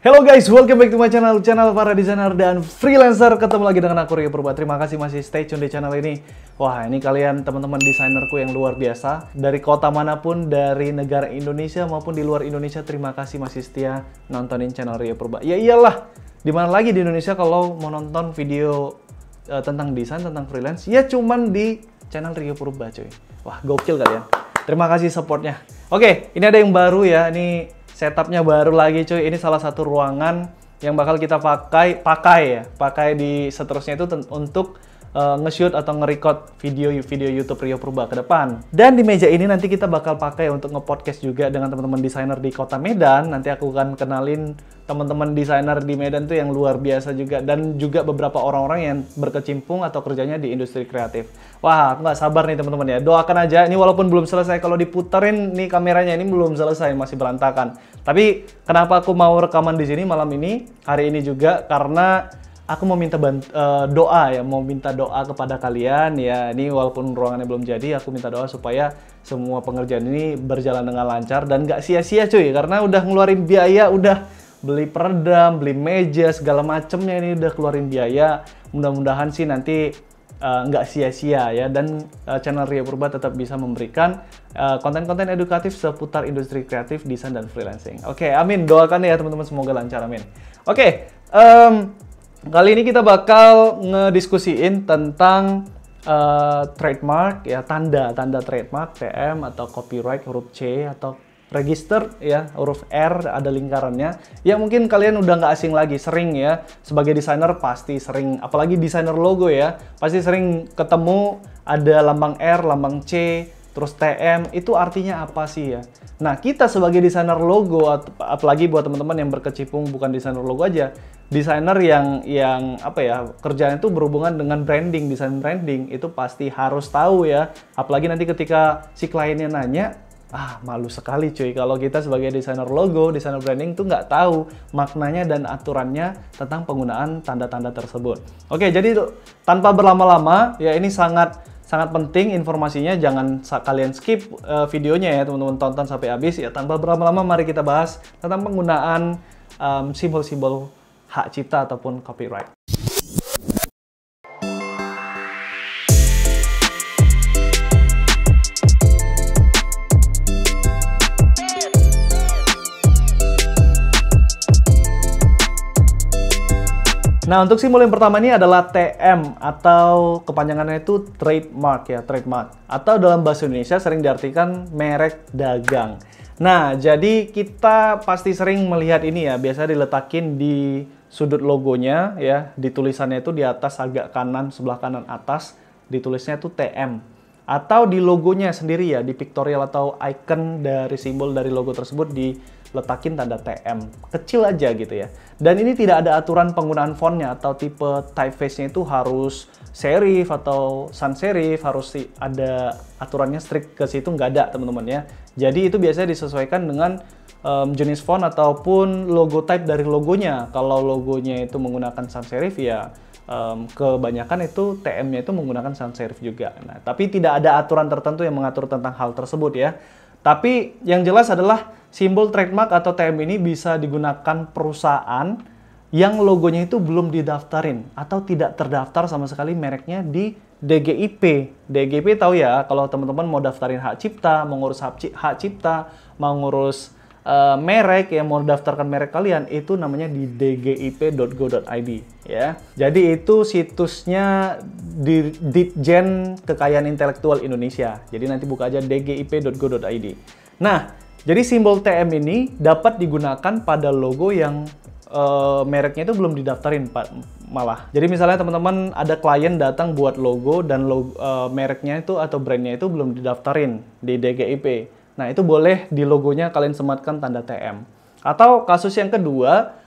Hello guys, welcome back to my channel para desainer dan freelancer. Ketemu lagi dengan aku Rio Purba. Terima kasih masih stay tune di channel ini. Wah, ini kalian teman-teman desainerku yang luar biasa. Dari kota manapun, dari negara Indonesia maupun di luar Indonesia, terima kasih masih setia nontonin channel Rio Purba. Ya iyalah, dimana lagi di Indonesia kalau mau nonton video tentang desain, tentang freelance, ya cuman di channel Rio Purba cuy. Wah, gokil kalian. Terima kasih supportnya. Oke, ini ada yang baru ya. Ini setupnya baru lagi cuy. Ini salah satu ruangan yang bakal kita pakai di seterusnya itu untuk nge-shoot atau nge-record video YouTube Rio Purba ke depan. Dan di meja ini nanti kita bakal pakai untuk nge-podcast juga dengan teman-teman desainer di kota Medan. Nanti aku akan kenalin teman-teman desainer di Medan tuh yang luar biasa juga, dan juga beberapa orang-orang yang berkecimpung atau kerjanya di industri kreatif. Wah, aku nggak sabar nih teman-teman ya. Doakan aja, ini walaupun belum selesai, kalau diputerin nih kameranya ini belum selesai, masih berantakan. Tapi kenapa aku mau rekaman di sini malam ini, hari ini juga, karena aku mau minta doa ya, mau minta doa kepada kalian ya. Ini walaupun ruangannya belum jadi, aku minta doa supaya semua pengerjaan ini berjalan dengan lancar dan nggak sia-sia cuy. Karena udah ngeluarin biaya, udah beli peredam, beli meja, segala macemnya ini udah keluarin biaya. Mudah-mudahan sih nanti nggak sia-sia ya, dan channel Rio Purba tetap bisa memberikan konten-konten edukatif seputar industri kreatif, desain, dan freelancing. Oke, amin. Doakan ya teman-teman, semoga lancar, amin. Oke, kali ini kita bakal ngediskusiin tentang trademark ya, tanda trademark, TM atau copyright huruf C, atau register ya, huruf R ada lingkarannya. Ya mungkin kalian udah nggak asing lagi, sering ya, sebagai desainer pasti sering, apalagi desainer logo ya, pasti sering ketemu ada lambang R, lambang C, terus TM, itu artinya apa sih ya? Nah, kita sebagai desainer logo, apalagi buat teman-teman yang berkecimpung bukan desainer logo aja, desainer yang apa ya, kerjaan itu berhubungan dengan branding, desain branding, itu pasti harus tahu ya. Apalagi nanti ketika si kliennya nanya, malu sekali cuy kalau kita sebagai desainer logo, desainer branding tuh nggak tahu maknanya dan aturannya tentang penggunaan tanda-tanda tersebut. Oke, jadi tanpa berlama-lama ya, ini sangat penting informasinya. Jangan kalian skip videonya ya teman-teman, tonton sampai habis ya. Tanpa berlama-lama, mari kita bahas tentang penggunaan simbol-simbol hak cipta ataupun copyright. Nah, untuk simbol yang pertama ini adalah TM, atau kepanjangannya itu trademark ya, trademark. Atau dalam bahasa Indonesia sering diartikan merek dagang. Nah, jadi kita pasti sering melihat ini ya, biasa diletakin di sudut logonya ya, di tulisannya itu di atas agak kanan, sebelah kanan atas, ditulisnya itu TM. Atau di logonya sendiri ya, di pictorial atau icon dari simbol dari logo tersebut diletakin tanda TM. Kecil aja gitu ya. Dan ini tidak ada aturan penggunaan fontnya atau tipe typeface-nya itu harus serif atau sans serif, harus ada aturannya strict ke situ, nggak ada teman-teman ya. Jadi itu biasanya disesuaikan dengan jenis font ataupun logo type dari logonya. Kalau logonya itu menggunakan sans serif ya, kebanyakan itu TM-nya itu menggunakan sans serif juga. Nah, tapi tidak ada aturan tertentu yang mengatur tentang hal tersebut ya. Tapi yang jelas adalah simbol trademark atau TM ini bisa digunakan perusahaan yang logonya itu belum didaftarin atau tidak terdaftar sama sekali mereknya di DGIP. DGIP tahu ya, kalau teman-teman mau daftarin hak cipta, mau ngurus hak cipta, mau ngurus merek ya, mau daftarkan merek kalian, itu namanya di dgip.go.id ya. Jadi itu situsnya di Ditjen Kekayaan Intelektual Indonesia. Jadi nanti buka aja dgip.go.id. Nah, jadi simbol TM ini dapat digunakan pada logo yang mereknya itu belum didaftarin malah. Jadi misalnya teman-teman ada klien datang buat logo dan mereknya itu atau brandnya itu belum didaftarin di DGIP. Nah, itu boleh di logonya kalian sematkan tanda TM. Atau kasus yang kedua,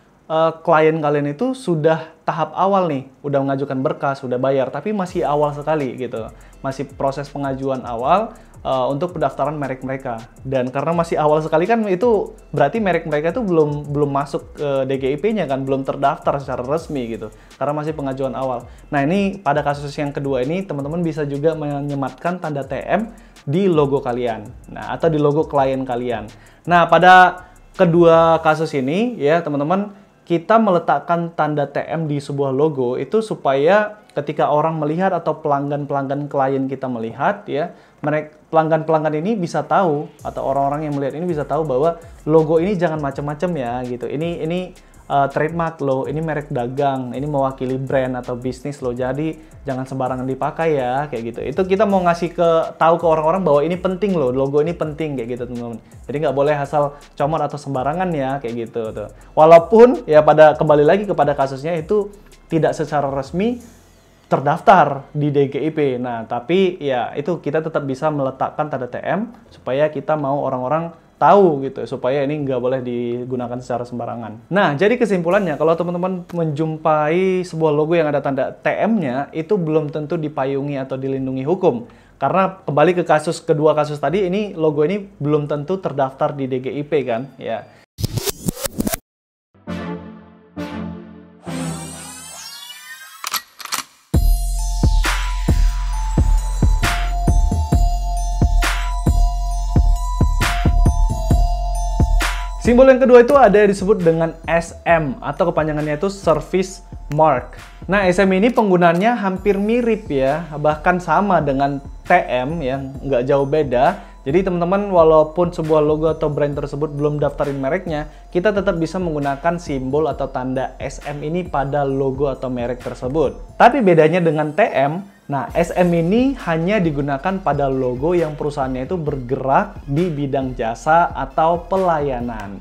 klien kalian itu sudah tahap awal nih, udah mengajukan berkas, sudah bayar, tapi masih awal sekali gitu. Masih proses pengajuan awal untuk pendaftaran merek mereka. Dan karena masih awal sekali kan, itu berarti merek mereka itu belum masuk ke DGIP-nya kan, belum terdaftar secara resmi gitu. Karena masih pengajuan awal. Nah, ini pada kasus yang kedua ini teman-teman bisa juga menyematkan tanda TM di logo kalian. Nah, atau di logo klien kalian. Nah, pada kedua kasus ini ya teman-teman, kita meletakkan tanda TM di sebuah logo itu supaya ketika orang melihat atau pelanggan-pelanggan klien kita melihat ya, mereka pelanggan-pelanggan ini bisa tahu atau orang-orang yang melihat ini bisa tahu bahwa logo ini jangan macam-macam ya gitu. Ini trademark lo, ini merek dagang, ini mewakili brand atau bisnis lo. Jadi jangan sembarangan dipakai ya kayak gitu. Itu kita mau ngasih tahu ke orang-orang bahwa ini penting loh, logo ini penting kayak gitu teman-teman. Jadi nggak boleh asal comot atau sembarangan ya kayak gitu tuh. Walaupun ya kembali lagi kepada kasusnya itu tidak secara resmi terdaftar di DGIP. Nah, tapi ya itu kita tetap bisa meletakkan tanda TM supaya kita mau orang-orang tahu gitu, supaya ini nggak boleh digunakan secara sembarangan. Nah, jadi kesimpulannya, kalau teman-teman menjumpai sebuah logo yang ada tanda TM-nya, itu belum tentu dipayungi atau dilindungi hukum. Karena kembali ke kedua kasus tadi, ini logo ini belum tentu terdaftar di DGIP kan, ya. Simbol yang kedua itu ada yang disebut dengan SM atau kepanjangannya itu Service Mark. Nah, SM ini penggunaannya hampir mirip ya, bahkan sama dengan TM yang nggak jauh beda. Jadi teman-teman walaupun sebuah logo atau brand tersebut belum daftarin mereknya, kita tetap bisa menggunakan simbol atau tanda SM ini pada logo atau merek tersebut. Tapi bedanya dengan TM, nah, SM ini hanya digunakan pada logo yang perusahaannya itu bergerak di bidang jasa atau pelayanan.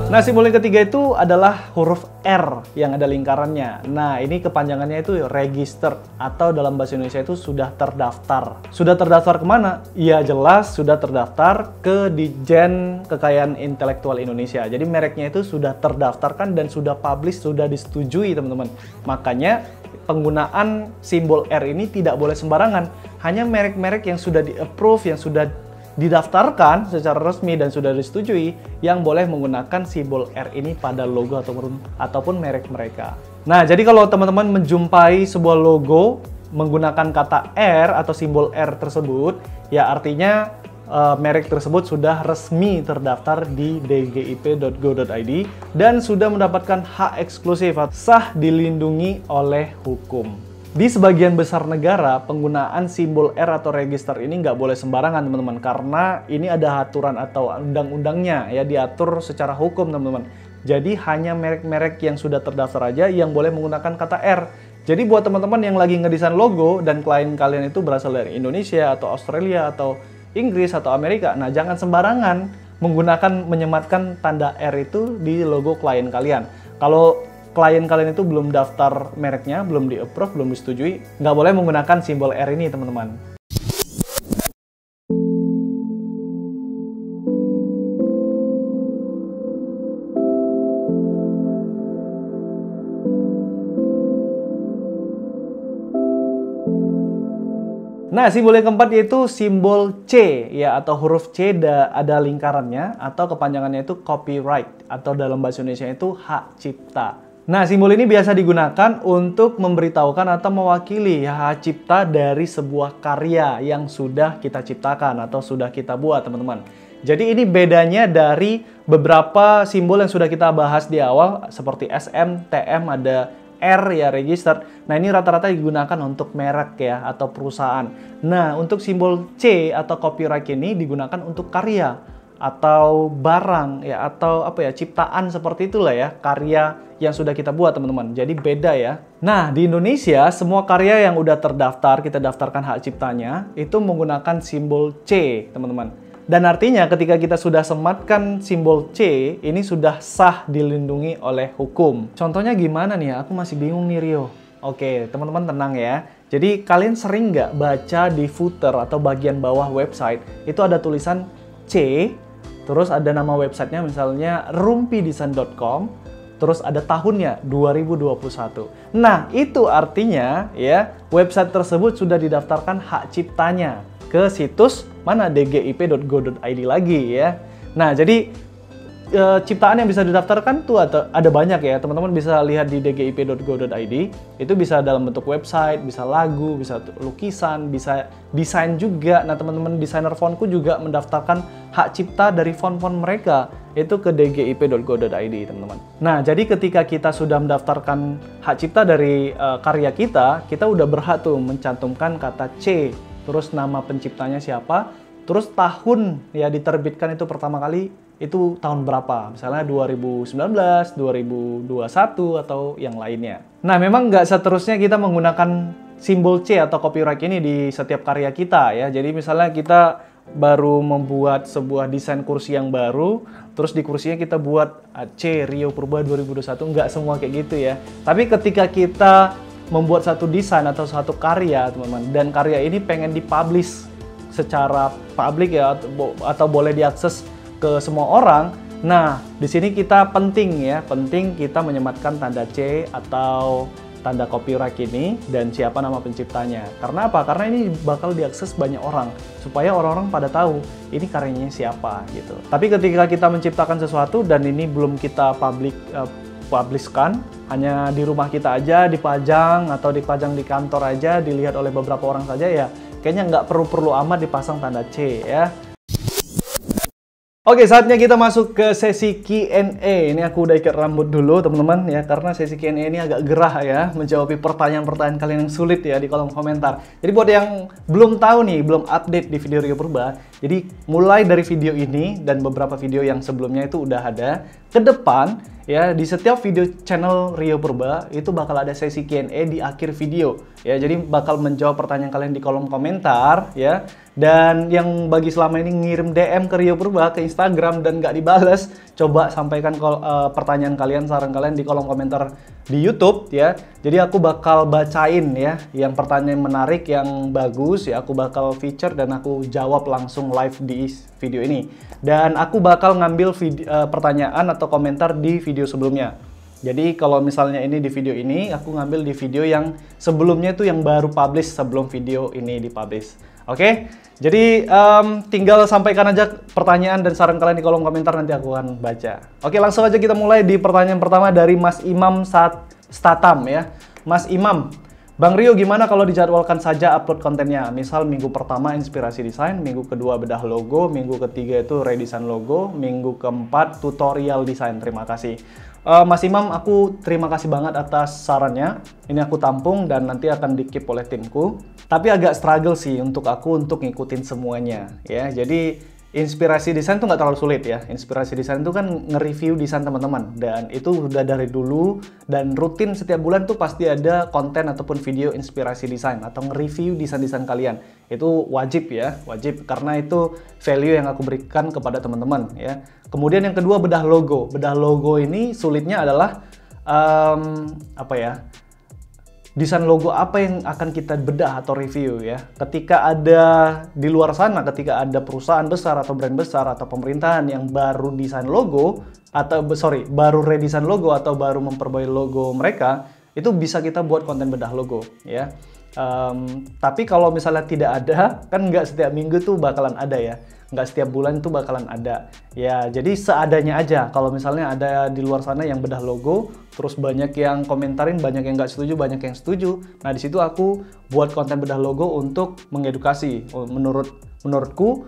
Nah, simbol yang ketiga itu adalah huruf R yang ada lingkarannya. Nah, ini kepanjangannya itu register atau dalam bahasa Indonesia itu sudah terdaftar. Sudah terdaftar kemana? Ya jelas sudah terdaftar ke Ditjen Kekayaan Intelektual Indonesia. Jadi mereknya itu sudah terdaftarkan dan sudah publish, sudah disetujui teman-teman. Makanya penggunaan simbol R ini tidak boleh sembarangan. Hanya merek-merek yang sudah di-approve, yang sudah didaftarkan secara resmi dan sudah disetujui yang boleh menggunakan simbol R ini pada logo ataupun merek mereka. Nah, jadi kalau teman-teman menjumpai sebuah logo menggunakan kata R atau simbol R tersebut, ya artinya merek tersebut sudah resmi terdaftar di dgip.go.id dan sudah mendapatkan hak eksklusif atau sah dilindungi oleh hukum. Di sebagian besar negara, penggunaan simbol R atau register ini nggak boleh sembarangan, teman-teman. Karena ini ada aturan atau undang-undangnya, ya diatur secara hukum, teman-teman. Jadi hanya merek-merek yang sudah terdaftar aja yang boleh menggunakan kata R. Jadi buat teman-teman yang lagi ngedesain logo dan klien kalian itu berasal dari Indonesia atau Australia atau Inggris atau Amerika, nah jangan sembarangan menyematkan tanda R itu di logo klien kalian. Kalau klien kalian itu belum daftar mereknya, belum di-approve, belum disetujui, nggak boleh menggunakan simbol R ini, teman-teman. Nah, simbol yang keempat yaitu simbol C, ya, atau huruf C ada lingkarannya, atau kepanjangannya itu copyright, atau dalam bahasa Indonesia itu hak cipta. Nah, simbol ini biasa digunakan untuk memberitahukan atau mewakili hak cipta dari sebuah karya yang sudah kita ciptakan atau sudah kita buat, teman-teman. Jadi ini bedanya dari beberapa simbol yang sudah kita bahas di awal, seperti SM, TM, ada R ya, register. Nah, ini rata-rata digunakan untuk merek ya, atau perusahaan. Nah, untuk simbol C atau copyright ini digunakan untuk karya atau barang ya, atau apa ya, ciptaan seperti itulah ya, karya yang sudah kita buat, teman-teman. Jadi beda ya. Nah, di Indonesia semua karya yang udah terdaftar, kita daftarkan hak ciptanya, itu menggunakan simbol C, teman-teman. Dan artinya ketika kita sudah sematkan simbol C, ini sudah sah dilindungi oleh hukum. Contohnya gimana nih ya? Aku masih bingung nih, Rio. Oke, teman-teman tenang ya. Jadi kalian sering nggak baca di footer atau bagian bawah website, itu ada tulisan C, terus ada nama websitenya misalnya rumpidesign.com, terus ada tahunnya 2021. Nah, itu artinya ya website tersebut sudah didaftarkan hak ciptanya ke situs mana, dgip.go.id lagi ya. Nah, jadi ciptaan yang bisa didaftarkan tuh ada banyak ya. Teman-teman bisa lihat di dgip.go.id. Itu bisa dalam bentuk website, bisa lagu, bisa lukisan, bisa desain juga. Nah, teman-teman desainer fontku juga mendaftarkan hak cipta dari font-font mereka itu ke dgip.go.id, teman-teman. Nah, jadi ketika kita sudah mendaftarkan hak cipta dari karya kita udah berhak tuh mencantumkan kata C, terus nama penciptanya siapa, terus tahun ya diterbitkan itu pertama kali itu tahun berapa, misalnya 2019, 2021, atau yang lainnya. Nah, memang nggak seterusnya kita menggunakan simbol C atau copyright ini di setiap karya kita ya. Jadi misalnya kita baru membuat sebuah desain kursi yang baru, terus di kursinya kita buat C Rio Purba 2021, nggak semua kayak gitu ya. Tapi ketika kita membuat satu desain atau satu karya, teman-teman, dan karya ini pengen dipublish secara publik ya, atau boleh diakses ke semua orang. Nah, di sini kita penting kita menyematkan tanda C atau tanda copyright ini dan siapa nama penciptanya. Karena apa? Karena ini bakal diakses banyak orang, supaya orang-orang pada tahu ini karyanya siapa gitu. Tapi ketika kita menciptakan sesuatu dan ini belum kita publishkan, hanya di rumah kita aja dipajang atau dipajang di kantor aja, dilihat oleh beberapa orang saja ya, kayaknya nggak perlu amat dipasang tanda C ya. Oke, saatnya kita masuk ke sesi Q&A. Ini aku udah ikat rambut dulu, teman-teman ya, karena sesi Q&A ini agak gerah ya, menjawab pertanyaan-pertanyaan kalian yang sulit ya di kolom komentar. Jadi buat yang belum tahu nih, belum update di video Rio Purba, jadi mulai dari video ini dan beberapa video yang sebelumnya itu udah ada, ke depan ya di setiap video channel Rio Purba itu bakal ada sesi Q&A di akhir video ya. Jadi bakal menjawab pertanyaan kalian di kolom komentar ya. Dan yang bagi selama ini ngirim DM ke Rio Purba ke Instagram dan nggak dibales, coba sampaikan pertanyaan kalian, saran kalian di kolom komentar di YouTube ya. Jadi aku bakal bacain ya, yang pertanyaan menarik, yang bagus ya, aku bakal feature dan aku jawab langsung live di video ini. Dan aku bakal ngambil pertanyaan atau komentar di video sebelumnya. Jadi kalau misalnya ini di video ini, aku ngambil di video yang sebelumnya itu yang baru publish sebelum video ini dipublish. Oke, jadi tinggal sampaikan aja pertanyaan dan saran kalian di kolom komentar, nanti aku akan baca. Oke, langsung aja kita mulai di pertanyaan pertama dari Mas Imam Statam ya. Mas Imam, Bang Rio gimana kalau dijadwalkan saja upload kontennya? Misal minggu pertama inspirasi desain, minggu kedua bedah logo, minggu ketiga itu redesign logo, minggu keempat tutorial desain. Terima kasih. Mas Imam, aku terima kasih banget atas sarannya. Ini aku tampung dan nanti akan di-keep oleh timku. Tapi agak struggle sih untuk aku untuk ngikutin semuanya ya. Jadi inspirasi desain tuh nggak terlalu sulit ya. Inspirasi desain itu kan nge-review desain teman-teman, dan itu udah dari dulu, dan rutin setiap bulan tuh pasti ada konten ataupun video inspirasi desain atau nge-review desain-desain kalian. Itu wajib ya, wajib, karena itu value yang aku berikan kepada teman-teman ya. Kemudian yang kedua, bedah logo. Bedah logo ini sulitnya adalah apa ya? Desain logo apa yang akan kita bedah atau review ya. Ketika ada di luar sana, ketika ada perusahaan besar atau brand besar atau pemerintahan yang baru desain logo atau baru redesign logo atau baru memperbaiki logo mereka, itu bisa kita buat konten bedah logo ya. Tapi kalau misalnya tidak ada, kan nggak setiap minggu tuh bakalan ada ya, nggak setiap bulan itu bakalan ada ya. Jadi seadanya aja. Kalau misalnya ada di luar sana yang bedah logo, terus banyak yang komentarin, banyak yang nggak setuju, banyak yang setuju. Nah, di situ aku buat konten bedah logo untuk mengedukasi. Menurutku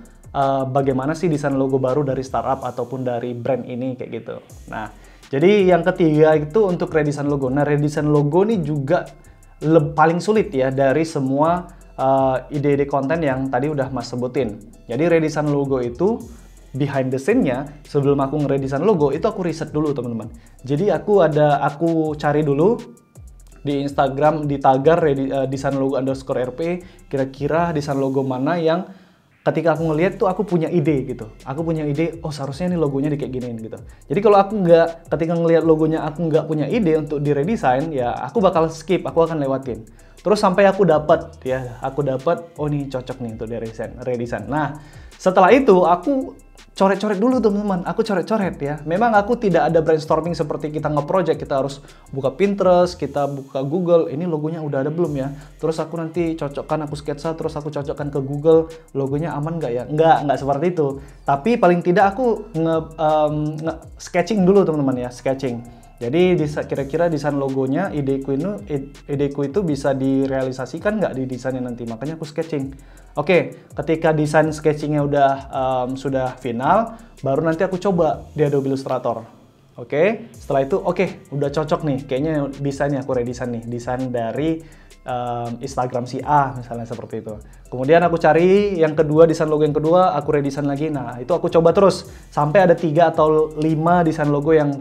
bagaimana sih desain logo baru dari startup ataupun dari brand ini kayak gitu. Nah, jadi yang ketiga itu untuk redesign logo. Nah, redesign logo ini juga paling sulit ya dari semua ide-ide konten yang tadi udah Mas sebutin. Jadi redesign logo itu behind the scene-nya, sebelum aku ngeredesign logo itu aku riset dulu teman-teman. Jadi aku cari dulu di Instagram, di tagar desain logo _rp, kira-kira desain logo mana yang ketika aku ngeliat tuh aku punya ide gitu. Aku punya ide, oh seharusnya ini logonya kayak giniin gitu. Jadi kalau aku ketika ngeliat logonya aku nggak punya ide untuk diredesign, ya aku bakal skip, aku akan lewatin. Terus sampai aku dapat oh ini cocok nih untuk redesign. Nah, setelah itu aku coret-coret dulu teman-teman, aku coret-coret ya. Memang aku tidak ada brainstorming seperti kita nge-project, kita harus buka Pinterest, kita buka Google, ini logonya udah ada belum ya? Terus aku nanti cocokkan, aku sketsa, terus aku cocokkan ke Google, logonya aman nggak ya? Nggak seperti itu. Tapi paling tidak aku sketching dulu teman-teman ya, sketching. Jadi kira-kira desain logonya, ideku itu bisa direalisasikan nggak di desainnya nanti, makanya aku sketching. Oke, ketika desain sketchingnya sudah final, baru nanti aku coba di Adobe Illustrator. Oke, setelah itu udah cocok nih, kayaknya desainnya aku redesign nih, desain dari Instagram si A misalnya seperti itu. Kemudian aku cari yang kedua, desain logo yang kedua, aku redesign lagi. Nah, itu aku coba terus sampai ada 3 atau 5 desain logo yang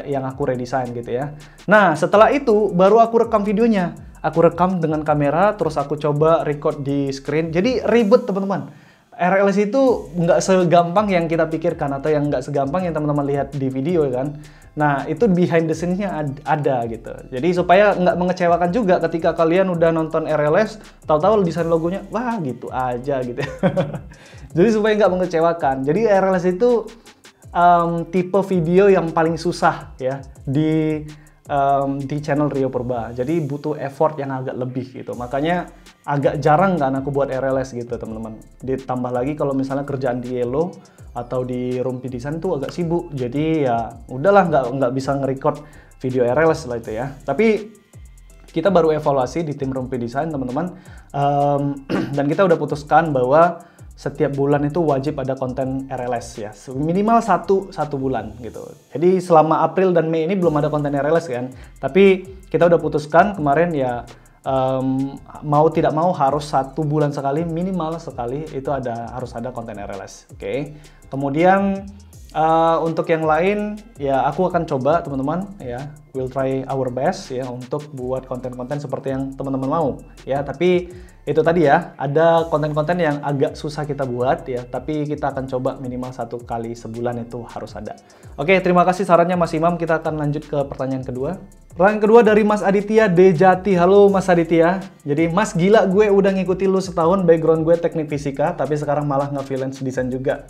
yang aku redesign gitu ya. Nah, setelah itu baru aku rekam videonya. Aku rekam dengan kamera, terus aku coba record di screen. Jadi ribet teman-teman. RLS itu nggak segampang yang kita pikirkan atau yang nggak segampang yang teman-teman lihat di video kan. Nah, itu behind the scene-nya ada gitu. Jadi supaya nggak mengecewakan juga ketika kalian udah nonton RLS, tahu-tahu desain logonya, wah gitu aja gitu. Jadi supaya nggak mengecewakan. Jadi RLS itu tipe video yang paling susah ya di channel Rio Purba. Jadi butuh effort yang agak lebih gitu. Makanya agak jarang kan aku buat RLS gitu teman-teman. Ditambah lagi kalau misalnya kerjaan di Yellow atau di Rumpi Design tuh agak sibuk. Jadi ya udahlah nggak bisa nge-record video RLS lah itu ya. Tapi kita baru evaluasi di tim Rumpi Design teman-teman. Dan kita udah putuskan bahwa setiap bulan itu wajib ada konten RLS ya, minimal satu bulan gitu. Jadi selama April dan Mei ini belum ada konten RLS kan, tapi kita udah putuskan kemarin ya mau tidak mau harus 1 bulan sekali, minimal sekali itu harus ada konten RLS. Oke. Kemudian untuk yang lain ya aku akan coba teman-teman ya, we'll try our best ya untuk buat konten-konten seperti yang teman-teman mau ya. Tapi itu tadi ya, ada konten-konten yang agak susah kita buat ya, tapi kita akan coba minimal 1 kali sebulan itu harus ada. Oke, terima kasih sarannya Mas Imam. Kita akan lanjut ke pertanyaan kedua. Pertanyaan kedua dari Mas Aditya Dejati. Halo Mas Aditya. Jadi Mas, gila gue udah ngikutin lu setahun, background gue teknik fisika, tapi sekarang malah nge-freelance desain juga.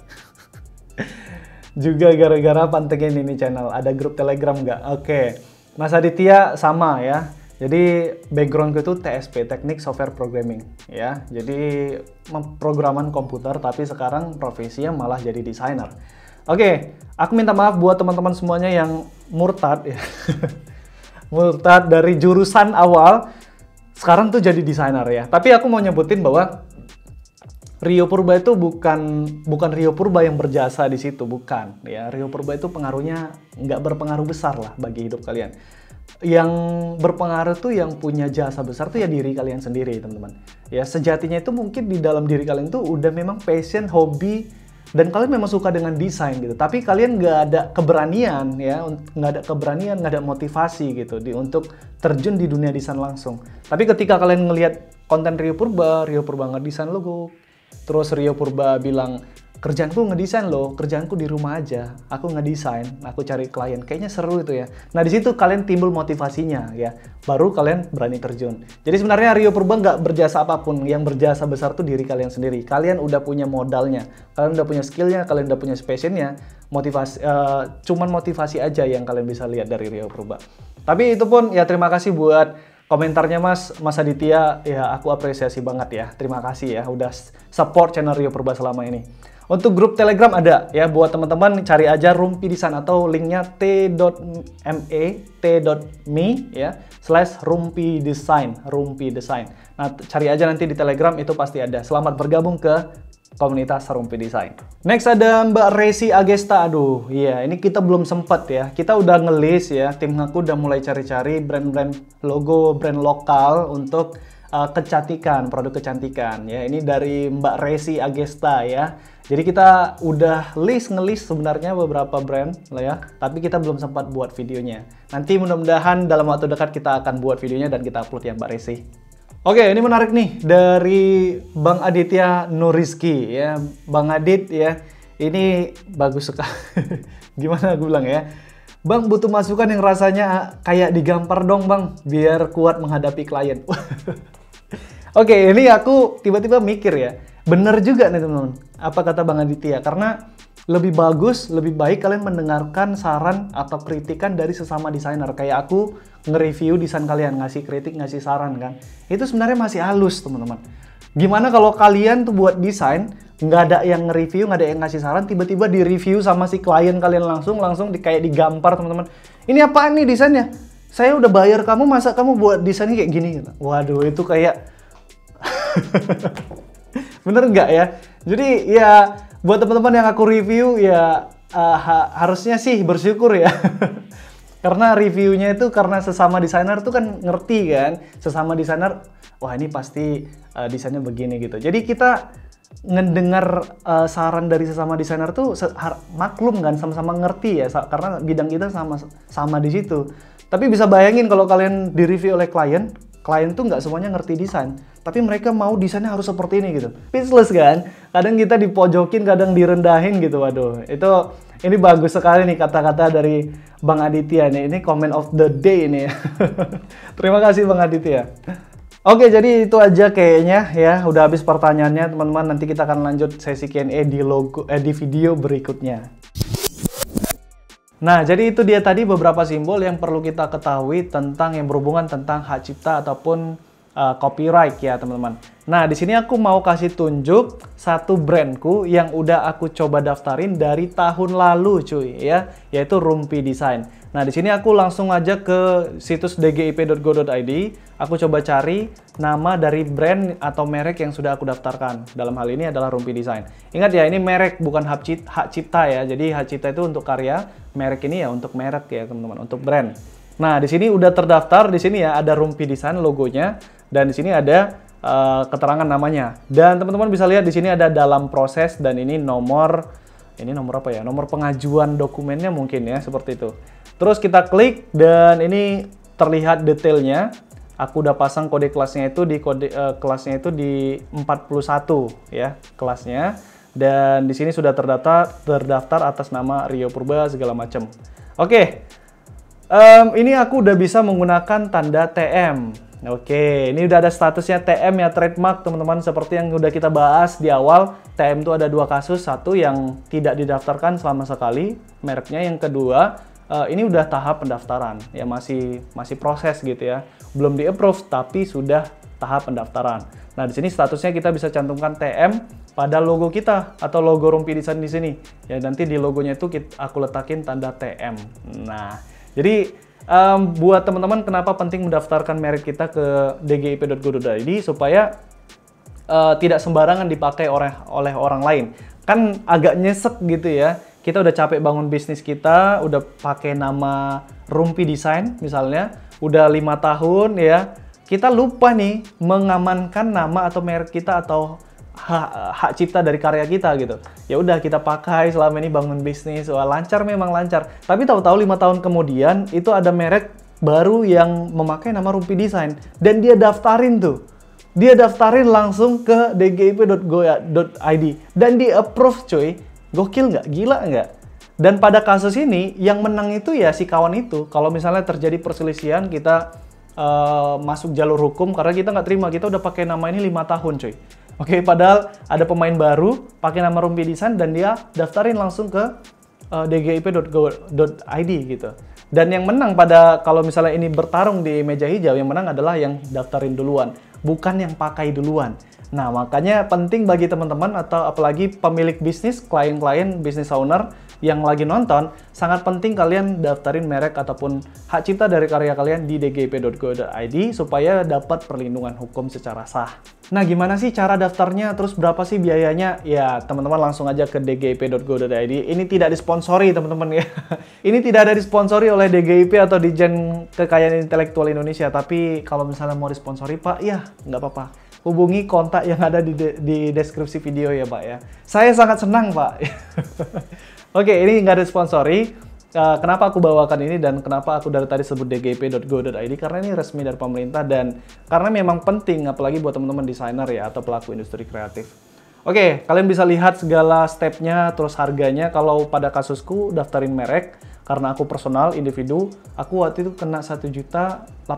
Juga gara-gara pantengin ini channel. Ada grup Telegram nggak? Oke, Mas Aditya sama ya. Jadi background gue itu TSP, Teknik Software Programming ya. Jadi pemrograman komputer, tapi sekarang profesinya malah jadi desainer. Oke, aku minta maaf buat teman-teman semuanya yang murtad ya. Murtad dari jurusan awal sekarang tuh jadi desainer ya. Tapi aku mau nyebutin bahwa Rio Purba itu bukan Rio Purba yang berjasa di situ, bukan ya. Rio Purba itu pengaruhnya nggak berpengaruh besar lah bagi hidup kalian. Yang berpengaruh tuh yang punya jasa besar tuh ya diri kalian sendiri teman-teman. Ya sejatinya itu mungkin di dalam diri kalian tuh udah memang passion, hobi, dan kalian memang suka dengan desain gitu. Tapi kalian nggak ada keberanian ya, nggak ada motivasi gitu untuk terjun di dunia desain langsung. Tapi ketika kalian ngelihat konten Rio Purba ngedesain logo, terus Rio Purba bilang, kerjaanku ngedesain loh, kerjaanku di rumah aja, aku ngedesain, aku cari klien, kayaknya seru itu ya. Nah di situ kalian timbul motivasinya ya, baru kalian berani terjun. Jadi sebenarnya Rio Purba nggak berjasa apapun, yang berjasa besar tuh diri kalian sendiri. Kalian udah punya modalnya, kalian udah punya skillnya, kalian udah punya passionnya, cuman motivasi aja yang kalian bisa lihat dari Rio Purba. Tapi itu pun ya terima kasih buat komentarnya Mas Aditya, ya aku apresiasi banget ya. Terima kasih ya udah support channel Rio Purba selama ini. Untuk grup Telegram ada ya, buat teman-teman cari aja Rumpi Design atau linknya t.me ya /Rumpi Design. Nah cari aja nanti di Telegram, itu pasti ada. Selamat bergabung ke komunitas Rumpi Design. Next ada Mbak Resi Agesta. Aduh iya, ini kita belum sempat ya, kita udah ngelis ya, tim aku udah mulai cari-cari brand-brand logo, brand lokal untuk kecantikan, produk kecantikan ya. Ini dari Mbak Resi Agesta ya. Jadi kita udah ngelis sebenarnya beberapa brand lah ya, tapi kita belum sempat buat videonya. Nanti mudah-mudahan dalam waktu dekat kita akan buat videonya dan kita upload ya Mbak Resi. Oke, ini menarik nih dari Bang Aditya Nuriski ya. Bang Adit ya, ini bagus sekali. Gimana gue bilang ya? Bang butuh masukan yang rasanya kayak digampar dong Bang, biar kuat menghadapi klien. Oke, ini aku tiba-tiba mikir ya. Bener juga nih teman-teman, apa kata Bang Aditya, karena lebih bagus, lebih baik kalian mendengarkan saran atau kritikan dari sesama desainer. Kayak aku nge-review desain kalian, ngasih kritik, ngasih saran kan. Itu sebenarnya masih halus teman-teman. Gimana kalau kalian tuh buat desain, nggak ada yang nge-review, nggak ada yang ngasih saran, tiba-tiba di-review sama si klien kalian langsung kayak digampar teman-teman. Ini apaan nih desainnya? Saya udah bayar kamu, masa kamu buat desainnya kayak gini? Waduh, itu kayak... Bener nggak ya? Jadi ya buat teman-teman yang aku review ya harusnya sih bersyukur ya. Karena reviewnya itu karena sesama desainer tuh kan ngerti kan. Sesama desainer, wah ini pasti desainnya begini gitu. Jadi kita ngedengar saran dari sesama desainer tuh maklum kan, sama-sama ngerti ya. Karena bidang kita sama di situ. Tapi bisa bayangin kalau kalian di-review oleh klien tuh nggak semuanya ngerti desain, tapi mereka mau desainnya harus seperti ini gitu. Speechless kan? Kadang kita dipojokin, kadang direndahin gitu. Waduh, ini bagus sekali nih kata-kata dari Bang Aditya nih. Ini comment of the day ini. Terima kasih Bang Aditya. Oke, jadi itu aja kayaknya ya. Udah habis pertanyaannya teman-teman. Nanti kita akan lanjut sesi Q&A di video berikutnya. Nah, jadi itu dia tadi beberapa simbol yang perlu kita ketahui tentang yang berhubungan tentang hak cipta ataupun copyright ya, teman-teman. Nah, di sini aku mau kasih tunjuk satu brandku yang udah aku coba daftarin dari tahun lalu, cuy, ya, yaitu Rumpi Design. Nah, di sini aku langsung aja ke situs dgip.go.id. Aku coba cari nama dari brand atau merek yang sudah aku daftarkan. Dalam hal ini adalah Rumpi Design. Ingat ya, ini merek bukan hak cipta ya. Jadi hak cipta itu untuk karya, merek ini ya untuk merek ya, teman-teman, untuk brand. Nah, di sini udah terdaftar, di sini ya ada Rumpi Design logonya dan di sini ada keterangan namanya. Dan teman-teman bisa lihat di sini ada dalam proses dan ini nomor apa ya? Nomor pengajuan dokumennya mungkin ya, seperti itu. Terus kita klik dan ini terlihat detailnya. Aku udah pasang kode kelasnya itu di 41 ya, kelasnya. Dan di sini sudah terdaftar atas nama Rio Purba segala macam. Oke. Ini aku udah bisa menggunakan tanda TM. Oke, ini udah ada statusnya TM ya, trademark teman-teman. Seperti yang udah kita bahas di awal, TM itu ada dua kasus. Satu yang tidak didaftarkan sama sekali mereknya, yang kedua ini udah tahap pendaftaran ya, masih proses gitu ya, belum di approve tapi sudah tahap pendaftaran. Nah, di sini statusnya kita bisa cantumkan TM pada logo kita atau logo Rumpi Design di sini ya. Nanti di logonya itu aku letakin tanda TM. Nah, jadi buat teman-teman kenapa penting mendaftarkan merek kita ke dgip.go.id supaya tidak sembarangan dipakai oleh orang lain. Kan agak nyesek gitu ya. Kita udah capek bangun bisnis kita, udah pakai nama Rumpi Design misalnya, udah 5 tahun ya. Kita lupa nih mengamankan nama atau merek kita atau hak cipta dari karya kita gitu. Ya udah kita pakai selama ini bangun bisnis, wah lancar, memang lancar. Tapi tahu-tahu 5 tahun kemudian itu ada merek baru yang memakai nama Rumpi Design dan dia daftarin tuh. Dia daftarin langsung ke dgip.go.id dan di approve, cuy. Gokil nggak? Gila nggak? Dan pada kasus ini yang menang itu ya si kawan itu. Kalau misalnya terjadi perselisihan, kita masuk jalur hukum karena kita nggak terima, kita udah pakai nama ini 5 tahun, cuy. Oke, padahal ada pemain baru pakai nama Rumpi Design dan dia daftarin langsung ke dgip.go.id gitu. Dan yang menang kalau misalnya ini bertarung di meja hijau, yang menang adalah yang daftarin duluan, bukan yang pakai duluan. Nah, makanya penting bagi teman-teman atau apalagi pemilik bisnis, klien-klien, business owner yang lagi nonton, sangat penting kalian daftarin merek ataupun hak cipta dari karya kalian di dgip.go.id supaya dapat perlindungan hukum secara sah. Nah, gimana sih cara daftarnya? Terus berapa sih biayanya? Ya, teman-teman langsung aja ke dgip.go.id. Ini tidak disponsori, teman-teman ya. Ini tidak ada disponsori oleh DGIP atau Ditjen Kekayaan Intelektual Indonesia. Tapi kalau misalnya mau disponsori, Pak, ya nggak apa-apa. Hubungi kontak yang ada di deskripsi video ya, Pak ya. Saya sangat senang, Pak. Oke, ini nggak ada sponsori. Kenapa aku bawakan ini dan kenapa aku dari tadi sebut dgip.go.id? Karena ini resmi dari pemerintah dan karena memang penting, apalagi buat teman-teman desainer ya atau pelaku industri kreatif. Oke, kalian bisa lihat segala stepnya, terus harganya. Kalau pada kasusku daftarin merek, karena aku personal, individu, aku waktu itu kena 1.800.000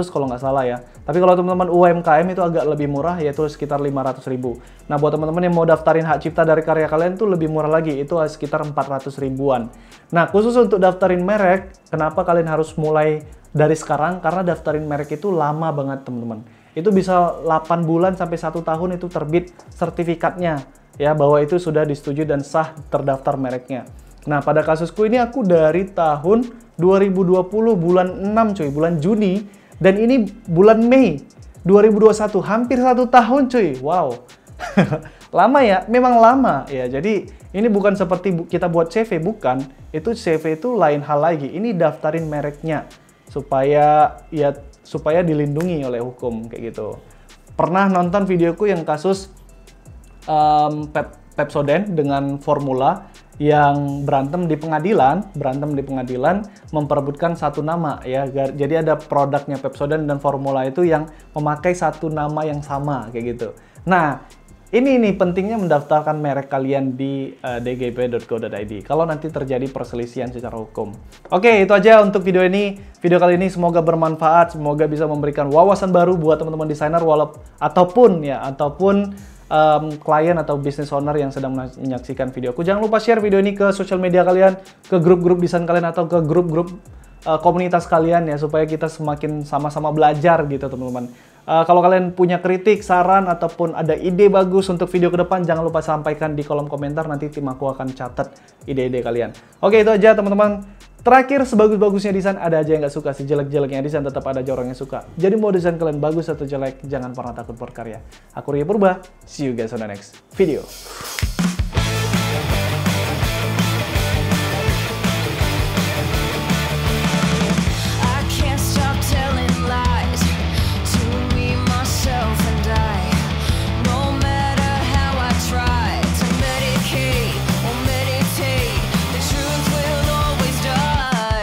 kalau nggak salah ya. Tapi kalau teman-teman UMKM itu agak lebih murah, yaitu sekitar 500.000. Nah, buat teman-teman yang mau daftarin hak cipta dari karya kalian tuh lebih murah lagi, itu sekitar 400 ribuan. Nah, khusus untuk daftarin merek, kenapa kalian harus mulai dari sekarang? Karena daftarin merek itu lama banget teman-teman. Itu bisa 8 bulan sampai 1 tahun itu terbit sertifikatnya, ya, bahwa itu sudah disetujui dan sah terdaftar mereknya. Nah, pada kasusku ini aku dari tahun 2020 bulan 6 cuy, bulan Juni, dan ini bulan Mei 2021, hampir 1 tahun cuy. Wow. Lama ya? Memang lama ya. Jadi ini bukan seperti kita buat CV, bukan. Itu CV itu lain hal lagi. Ini daftarin mereknya supaya dilindungi oleh hukum kayak gitu. Pernah nonton videoku yang kasus Pepsodent dengan Formula yang berantem di pengadilan memperebutkan satu nama ya. Jadi ada produknya Pepsodent dan Formula itu yang memakai satu nama yang sama kayak gitu. Nah, ini nih pentingnya mendaftarkan merek kalian di dgp.go.id kalau nanti terjadi perselisihan secara hukum. Oke, itu aja untuk video ini. Video kali ini semoga bermanfaat, semoga bisa memberikan wawasan baru buat teman-teman desainer ataupun klien atau business owner yang sedang menyaksikan videoku. Jangan lupa share video ini ke sosial media kalian, ke grup-grup desain kalian atau ke grup-grup komunitas kalian ya, supaya kita semakin sama-sama belajar gitu teman-teman. Kalau kalian punya kritik, saran, ataupun ada ide bagus untuk video ke depan, jangan lupa sampaikan di kolom komentar, nanti tim aku akan catat ide-ide kalian. Oke, itu aja teman-teman. Terakhir, sebagus-bagusnya desain, ada aja yang nggak suka. Sejelek-jeleknya desain, tetap ada aja orang yang suka. Jadi mau desain kalian bagus atau jelek, jangan pernah takut berkarya. Aku Ria Purba, see you guys on the next video.